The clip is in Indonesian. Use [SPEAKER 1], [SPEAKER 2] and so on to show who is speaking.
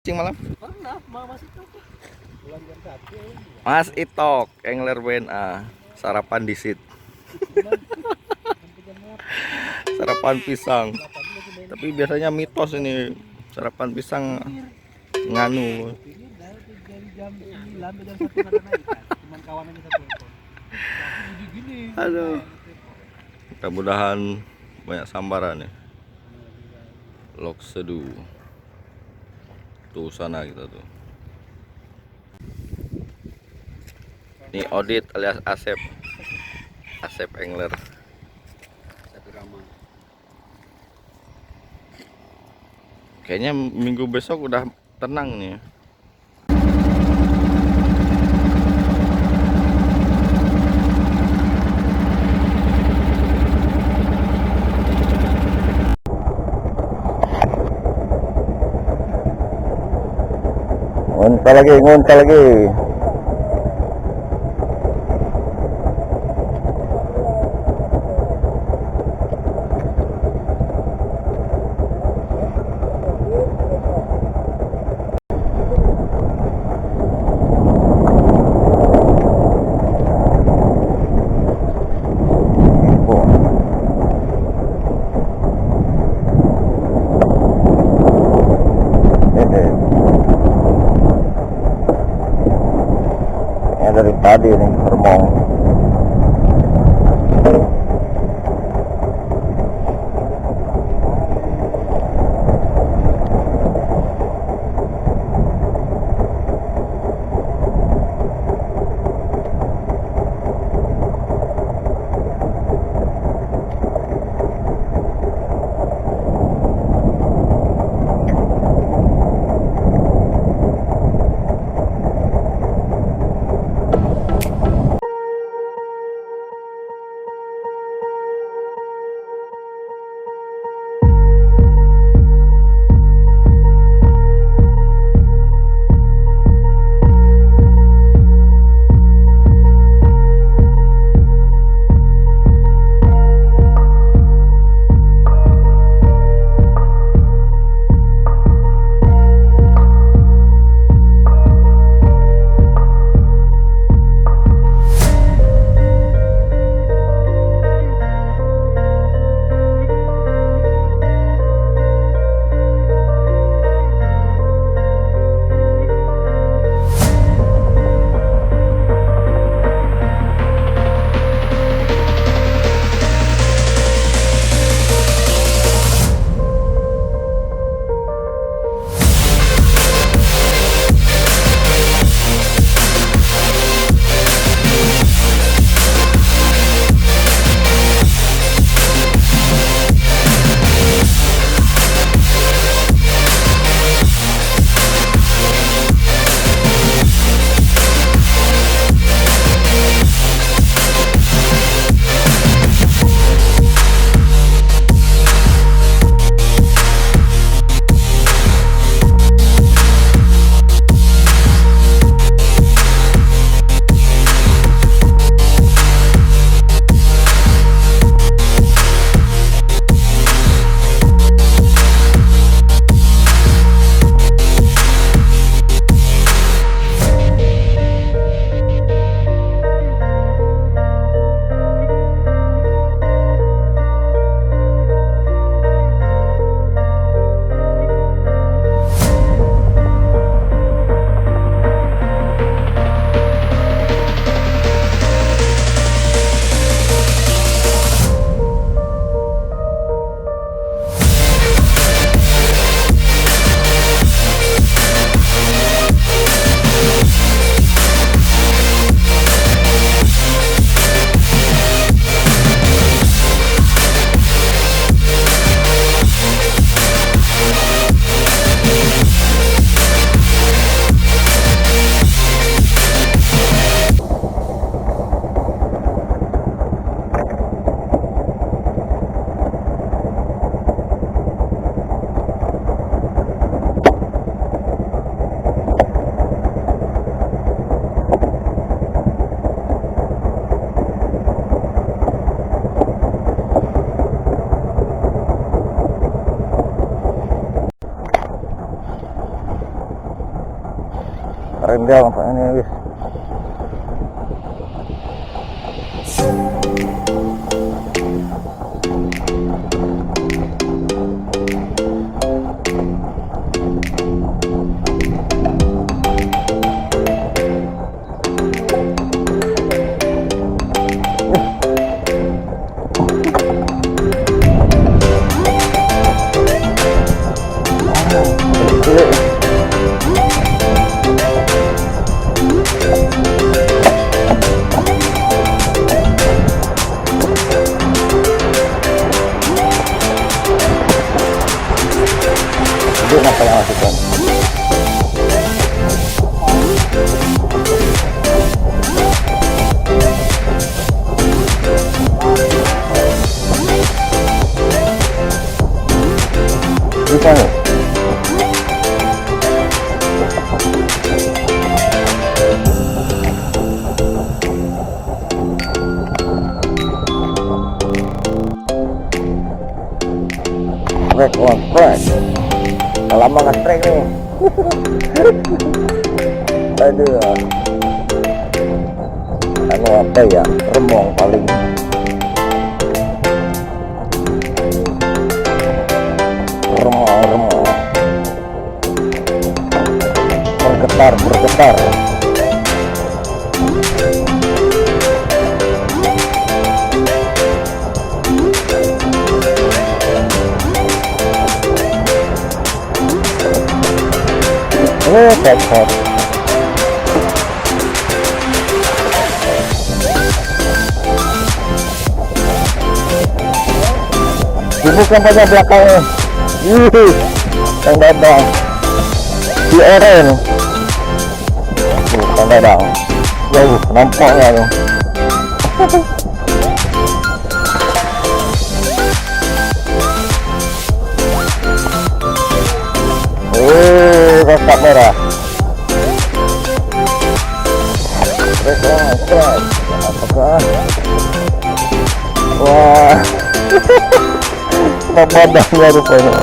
[SPEAKER 1] Cing malam.
[SPEAKER 2] Pernah, Mas itu bulan jam 1 ya.
[SPEAKER 1] Mas Itok, Angler WNA, sarapan di sit. Sarapan pisang. Tapi biasanya mitos ini sarapan pisang nganu.
[SPEAKER 2] Dari jam 9 sampai jam 1 ada naik kan. Cuman kawanannya satu ekor. Tapi gini.
[SPEAKER 1] Aduh. Mudah-mudahan banyak sambaran ya. Lok sedu. Tuh sana kita tuh. Ini Audit alias Asep. Asep Angler. Kayaknya minggu besok udah tenang nih. Nguntal lagi. Dari tadi nih termong.
[SPEAKER 3] Keren dia nampaknya nih, wis. Dia apa yang lakukan? Bisa nih. Track on track. Lama nggak track nih. Aduh. Anu apa ya? Remong paling. Remong. Bergetar. Sehat. Dibuka saja belakangnya. Kang Dadang. Di Eren. Kang Dadang. Jauh nampaknya tuh. Kotak merah. Stress. Apakah? Wah. Pembadangnya rupanya.